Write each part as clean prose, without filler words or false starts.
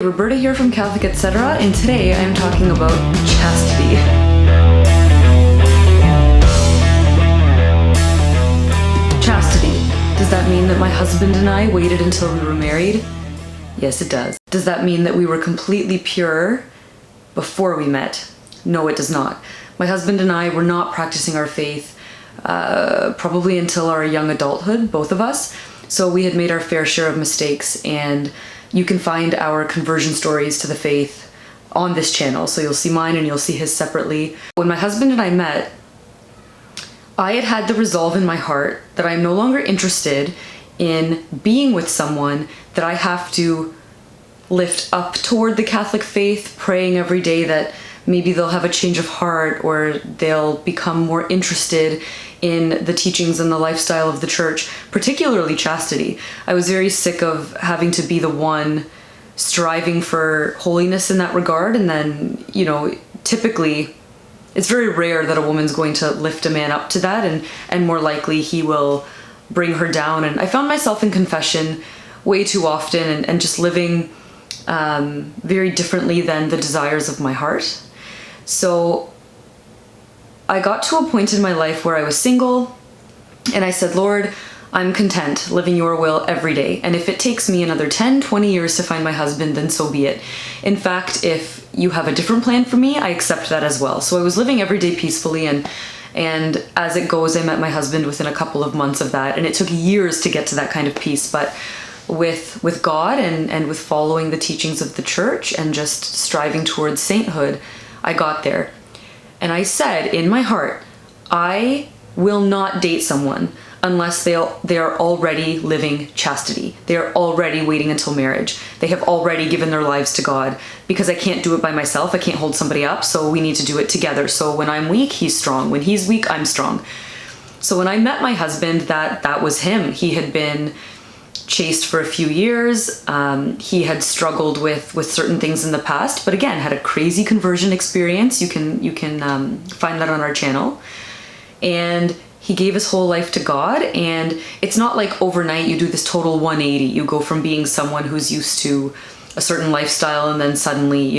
Roberta here from Catholic Etc. and today I am talking about chastity. Chastity. Does that mean that my husband and I waited until we were married? Yes, it does. Does that mean that we were completely pure before we met? No, it does not. My husband and I were not practicing our faith probably until our young adulthood, both of us. So we had made our fair share of mistakes, and you can find our conversion stories to the faith on this channel. So you'll see mine and you'll see his separately. When my husband and I met, I had had the resolve in my heart that I'm no longer interested in being with someone that I have to lift up toward the Catholic faith, praying every day that maybe they'll have a change of heart or they'll become more interested in the teachings and the lifestyle of the church, particularly chastity. I was very sick of having to be the one striving for holiness in that regard. And then, typically it's very rare that a woman's going to lift a man up to that, and more likely he will bring her down. And I found myself in confession way too often and just living very differently than the desires of my heart. So I got to a point in my life where I was single and I said, Lord, I'm content living your will every day. And if it takes me another 10, 20 years to find my husband, then so be it. In fact, if you have a different plan for me, I accept that as well. So I was living every day peacefully, and as it goes, I met my husband within a couple of months of that. And it took years to get to that kind of peace. But with God and with following the teachings of the church and just striving towards sainthood, I got there. And I said in my heart, I will not date someone unless they are already living chastity. They are already waiting until marriage. They have already given their lives to God, because I can't do it by myself. I can't hold somebody up, so we need to do it together. So when I'm weak, he's strong. When he's weak, I'm strong. So when I met my husband, that was him. He had been chaste for a few years. He had struggled with certain things in the past, but again, had a crazy conversion experience. You can find that on our channel. And he gave his whole life to God, and it's not like overnight you do this total 180. You go from being someone who's used to a certain lifestyle and then suddenly,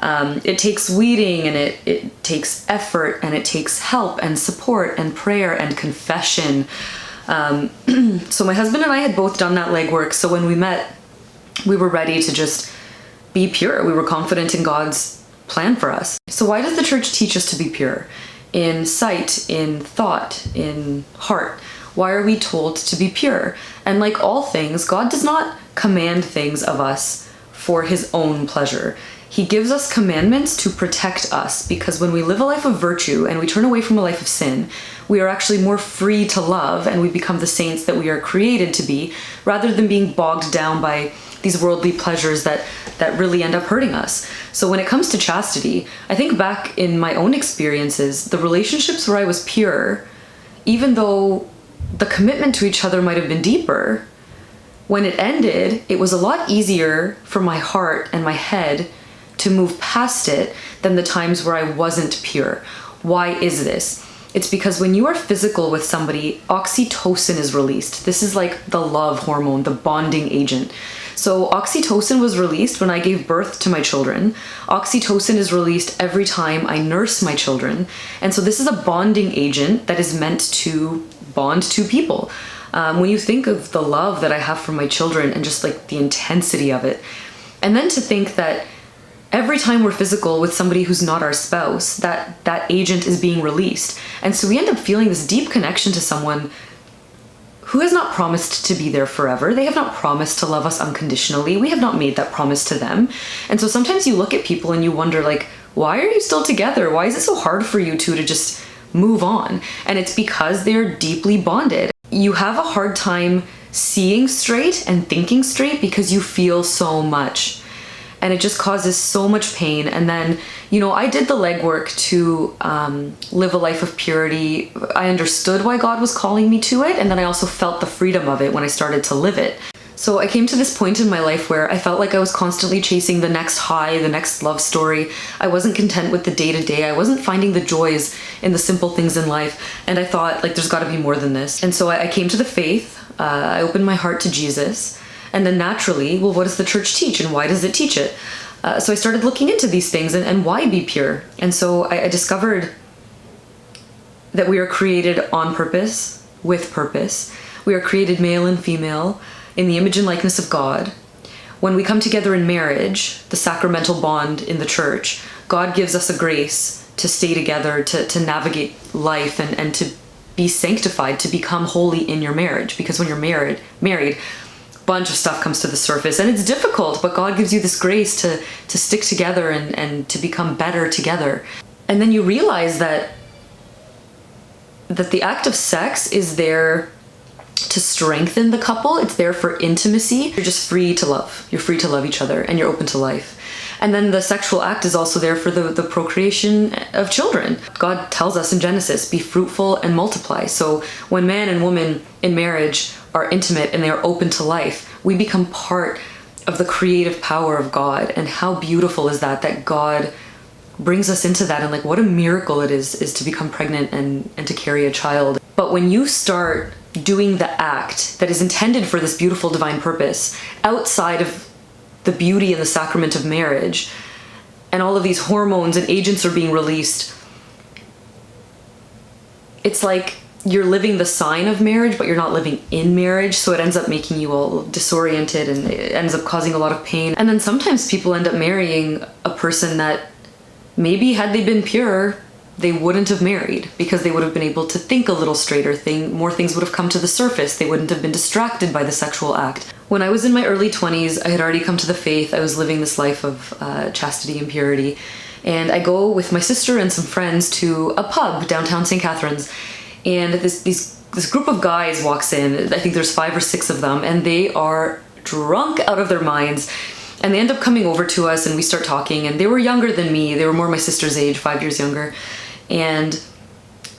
it takes weeding, and it takes effort, and it takes help and support and prayer and confession. So my husband and I had both done that legwork. So when we met, we were ready to just be pure. We were confident in God's plan for us. So why does the church teach us to be pure? In sight, in thought, in heart. Why are we told to be pure? And like all things, God does not command things of us for his own pleasure. He gives us commandments to protect us, because when we live a life of virtue and we turn away from a life of sin, we are actually more free to love, and we become the saints that we are created to be, rather than being bogged down by these worldly pleasures that really end up hurting us. So when it comes to chastity, I think back in my own experiences, the relationships where I was pure, even though the commitment to each other might have been deeper, when it ended, it was a lot easier for my heart and my head to move past it than the times where I wasn't pure. Why is this? It's because when you are physical with somebody, oxytocin is released. This is like the love hormone, the bonding agent. So oxytocin was released when I gave birth to my children. Oxytocin is released every time I nurse my children. And so this is a bonding agent that is meant to bond two people. When you think of the love that I have for my children and just like the intensity of it, and then to think that every time we're physical with somebody who's not our spouse, that agent is being released. And so we end up feeling this deep connection to someone who has not promised to be there forever. They have not promised to love us unconditionally. We have not made that promise to them. And so sometimes you look at people and you wonder, like, why are you still together? Why is it so hard for you two to just move on? And it's because they're deeply bonded. You have a hard time seeing straight and thinking straight because you feel so much. And it just causes so much pain. And then, I did the legwork to live a life of purity. I understood why God was calling me to it. And then I also felt the freedom of it when I started to live it. So I came to this point in my life where I felt like I was constantly chasing the next high, the next love story. I wasn't content with the day-to-day. I wasn't finding the joys in the simple things in life. And I thought, like, there's got to be more than this. And so I came to the faith. I opened my heart to Jesus. And then naturally, well, what does the church teach and why does it teach it? So I started looking into these things and why be pure. And so I discovered that we are created on purpose, with purpose. We are created male and female in the image and likeness of God. When we come together in marriage, the sacramental bond in the church, God gives us a grace to stay together, to navigate life and to be sanctified, to become holy in your marriage. Because when you're married, a bunch of stuff comes to the surface and it's difficult, but God gives you this grace to stick together and to become better together. And then you realize that the act of sex is there to strengthen the couple. It's there for intimacy. You're just free to love. You're free to love each other and you're open to life. And then the sexual act is also there for the procreation of children. God tells us in Genesis, be fruitful and multiply. So when man and woman in marriage are intimate and they are open to life, we become part of the creative power of God. And how beautiful is that God brings us into that, and like what a miracle it is to become pregnant and to carry a child. But when you start doing the act that is intended for this beautiful divine purpose outside of the beauty and the sacrament of marriage, and all of these hormones and agents are being released, it's like you're living the sign of marriage, but you're not living in marriage. So it ends up making you all disoriented and it ends up causing a lot of pain. And then sometimes people end up marrying a person that maybe had they been pure, they wouldn't have married, because they would have been able to think a little straighter, more things would have come to the surface. They wouldn't have been distracted by the sexual act. When I was in my early 20s, I had already come to the faith. I was living this life of chastity and purity. And I go with my sister and some friends to a pub downtown St. Catharines. And this group of guys walks in. I think there's 5 or 6 of them, and they are drunk out of their minds. And they end up coming over to us and we start talking, and they were younger than me. They were more my sister's age, 5 years younger. And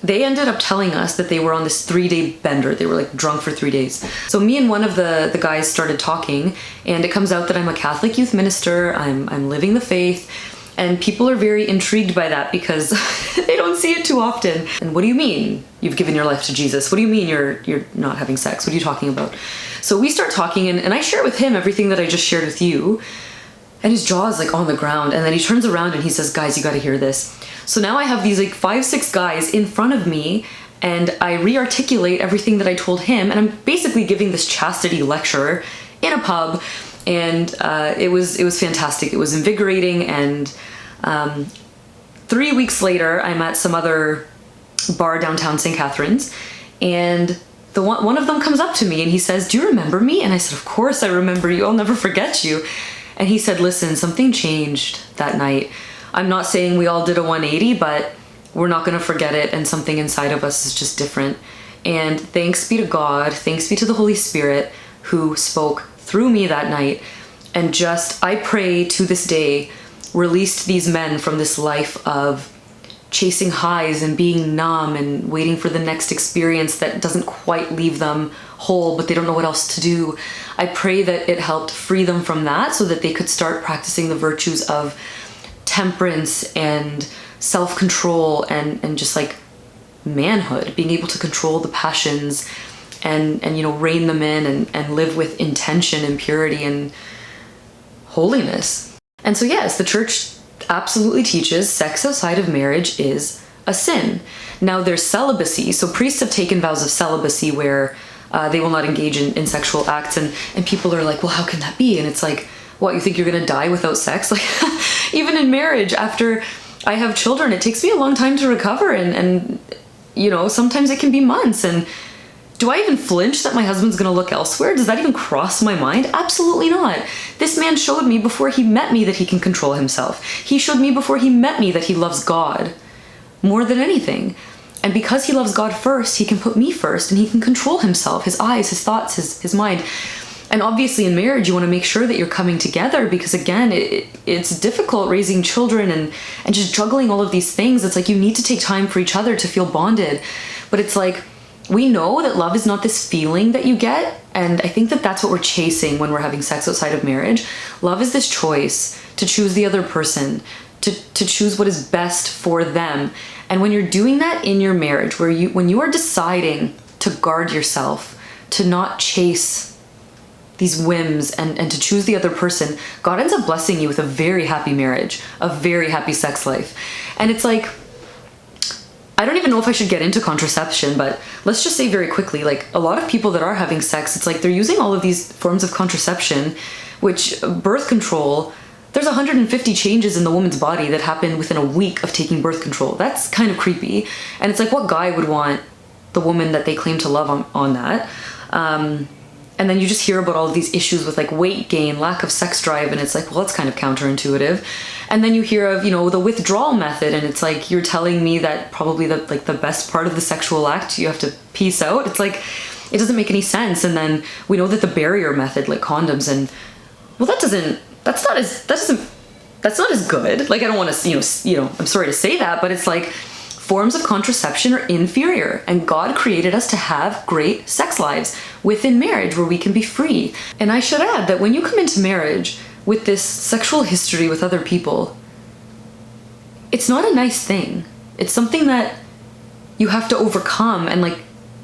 they ended up telling us that they were on this 3-day bender. They were like drunk for 3 days. So me and one of the guys started talking, and it comes out that I'm a Catholic youth minister. I'm living the faith, and people are very intrigued by that because they don't see it too often. And what do you mean you've given your life to Jesus? What do you mean you're not having sex? What are you talking about? So we start talking, and I share with him everything that I just shared with you, and his jaw is like on the ground, and then he turns around and he says, guys, you gotta hear this. So now I have these like 5, 6 guys in front of me, and I re-articulate everything that I told him, and I'm basically giving this chastity lecture in a pub, and it was fantastic. It was invigorating, and 3 weeks later, I'm at some other bar downtown St. Catharines, and one of them comes up to me and he says, do you remember me? And I said, of course I remember you. I'll never forget you. And he said, listen, something changed that night. I'm not saying we all did a 180, but we're not going to forget it, and something inside of us is just different. And thanks be to God, thanks be to the Holy Spirit who spoke through me that night, and just, I pray to this day, released these men from this life of chasing highs and being numb and waiting for the next experience that doesn't quite leave them whole, but they don't know what else to do. I pray that it helped free them from that so that they could start practicing the virtues of temperance and self-control and just like manhood, being able to control the passions and rein them in and live with intention and purity and holiness. And so yes, the church absolutely teaches sex outside of marriage is a sin. Now there's celibacy, so priests have taken vows of celibacy where they will not engage in sexual acts, and people are like, well, how can that be? And it's like, what, you think you're gonna die without sex? Like, even in marriage, after I have children, it takes me a long time to recover, and sometimes it can be months. And do I even flinch that my husband's gonna look elsewhere? Does that even cross my mind? Absolutely not. This man showed me before he met me that he can control himself. He showed me before he met me that he loves God more than anything. And because he loves God first, he can put me first, and he can control himself, his eyes, his thoughts, his mind. And obviously in marriage, you want to make sure that you're coming together, because again, it's difficult raising children and just juggling all of these things. It's like you need to take time for each other to feel bonded. But it's like, we know that love is not this feeling that you get, and I think that that's what we're chasing when we're having sex outside of marriage. Love is this choice to choose the other person, to choose what is best for them. And when you're doing that in your marriage, when you are deciding to guard yourself, to not chase these whims and to choose the other person, God ends up blessing you with a very happy marriage, a very happy sex life. And it's like, I don't even know if I should get into contraception, but let's just say very quickly, like a lot of people that are having sex, it's like they're using all of these forms of contraception, which birth control, there's 150 changes in the woman's body that happen within a week of taking birth control. That's kind of creepy. And it's like, what guy would want the woman that they claim to love on that? And then you just hear about all of these issues with like weight gain, lack of sex drive, and it's like, well, that's kind of counterintuitive. And then you hear of, the withdrawal method, and it's like, you're telling me that probably the best part of the sexual act, you have to peace out. It's like, it doesn't make any sense. And then we know that the barrier method, like condoms, and well, that's not as good. Like, I don't want to, I'm sorry to say that, but it's like, forms of contraception are inferior, and God created us to have great sex lives within marriage where we can be free. And I should add that when you come into marriage with this sexual history with other people, it's not a nice thing. It's something that you have to overcome, and like,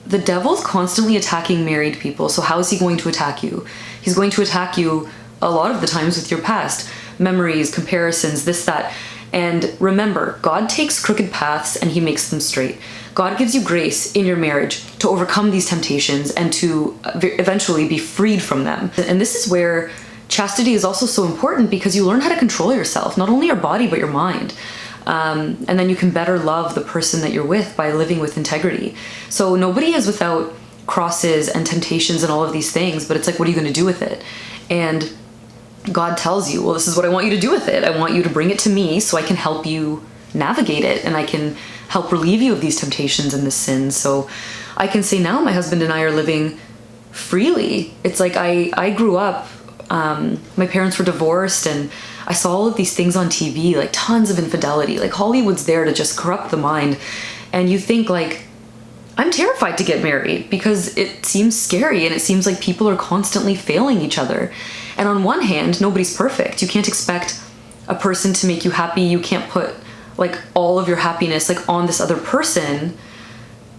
the devil's constantly attacking married people. So how is he going to attack you? He's going to attack you a lot of the times with your past memories, comparisons, this, that. And remember, God takes crooked paths and he makes them straight. God gives you grace in your marriage to overcome these temptations and to eventually be freed from them. And this is where chastity is also so important, because you learn how to control yourself, not only your body, but your mind. And then you can better love the person that you're with by living with integrity. So nobody is without crosses and temptations and all of these things, but it's like, what are you going to do with it? And God tells you, well, this is what I want you to do with it. I want you to bring it to me so I can help you navigate it, and I can help relieve you of these temptations and this sin. So I can say now my husband and I are living freely. It's like I grew up, my parents were divorced, and I saw all of these things on TV, like tons of infidelity, like Hollywood's there to just corrupt the mind. And you think like, I'm terrified to get married because it seems scary, and it seems like people are constantly failing each other. And on one hand, nobody's perfect. You can't expect a person to make you happy. You can't put like all of your happiness like on this other person.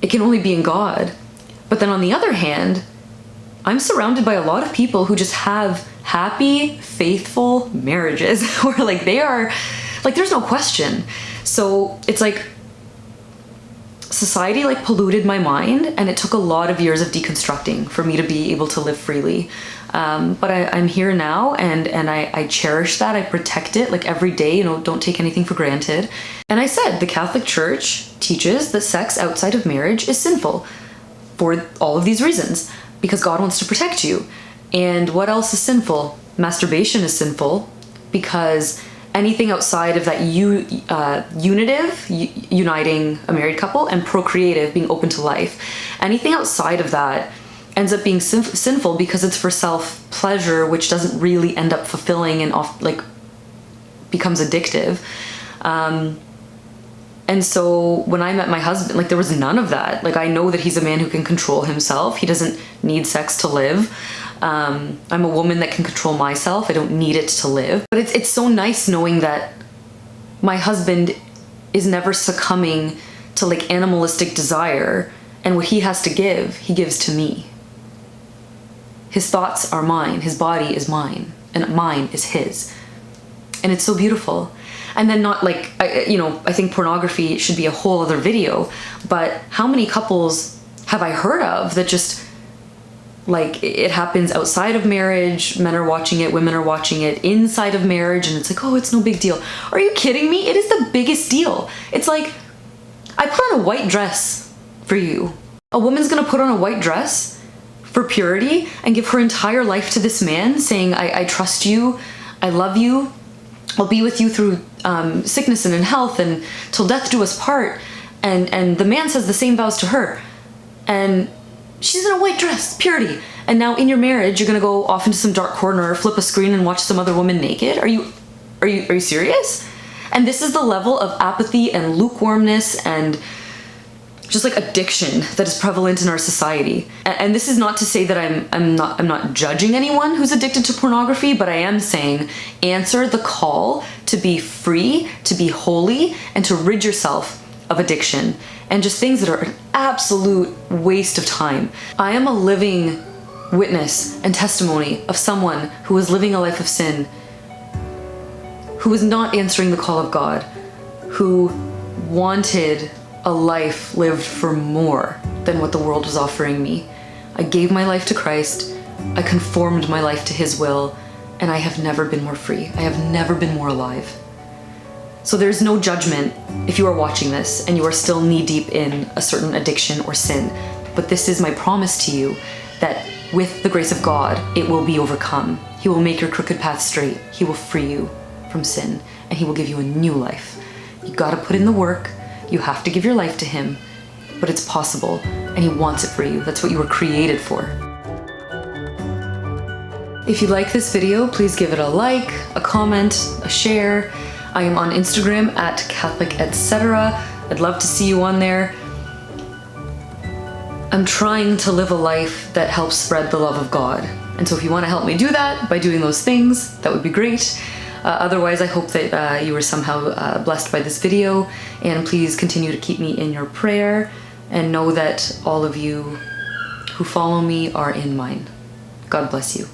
It can only be in God. But then on the other hand, I'm surrounded by a lot of people who just have happy, faithful marriages where like they are, like there's no question. So it's like society like polluted my mind, and it took a lot of years of deconstructing for me to be able to live freely. But I'm here now, and I cherish that. I protect it like every day, don't take anything for granted. And I said, the Catholic Church teaches that sex outside of marriage is sinful for all of these reasons, because God wants to protect you. And what else is sinful? Masturbation is sinful because anything outside of that unitive, uniting a married couple, and procreative, being open to life, anything outside of that ends up being sinful because it's for self-pleasure, which doesn't really end up fulfilling and becomes addictive. And so when I met my husband, like there was none of that. Like I know that he's a man who can control himself. He doesn't need sex to live. I'm a woman that can control myself. I don't need it to live. But it's so nice knowing that my husband is never succumbing to like animalistic desire, and what he has to give, he gives to me. His thoughts are mine, his body is mine, and mine is his. And it's so beautiful. And then not like, I think pornography should be a whole other video, but how many couples have I heard of that just like it happens outside of marriage, men are watching it, women are watching it inside of marriage, and it's like, oh, it's no big deal. Are you kidding me? It is the biggest deal. It's like, I put on a white dress for you. A woman's gonna put on a white dress for purity and give her entire life to this man, saying, I trust you, I love you, I'll be with you through sickness and in health, and till death do us part. And the man says the same vows to her. And she's in a white dress, purity. And now in your marriage, you're gonna go off into some dark corner, flip a screen, and watch some other woman naked? Are you serious? And this is the level of apathy and lukewarmness and just like addiction that is prevalent in our society. And this is not to say that I'm not judging anyone who's addicted to pornography, but I am saying answer the call to be free, to be holy, and to rid yourself of addiction and just things that are an absolute waste of time. I am a living witness and testimony of someone who was living a life of sin, who was not answering the call of God, who wanted a life lived for more than what the world was offering me. I gave my life to Christ, I conformed my life to His will, and I have never been more free. I have never been more alive. So there's no judgment if you are watching this and you are still knee-deep in a certain addiction or sin. But this is my promise to you that with the grace of God, it will be overcome. He will make your crooked path straight. He will free you from sin, and He will give you a new life. You gotta put in the work. You have to give your life to Him, but it's possible, and He wants it for you. That's what you were created for. If you like this video, please give it a like, a comment, a share. I am on Instagram at Catholic etc. I'd love to see you on there. I'm trying to live a life that helps spread the love of God. And so if you want to help me do that by doing those things, that would be great. Otherwise, I hope that you were somehow blessed by this video, and please continue to keep me in your prayer and know that all of you who follow me are in mine. God bless you.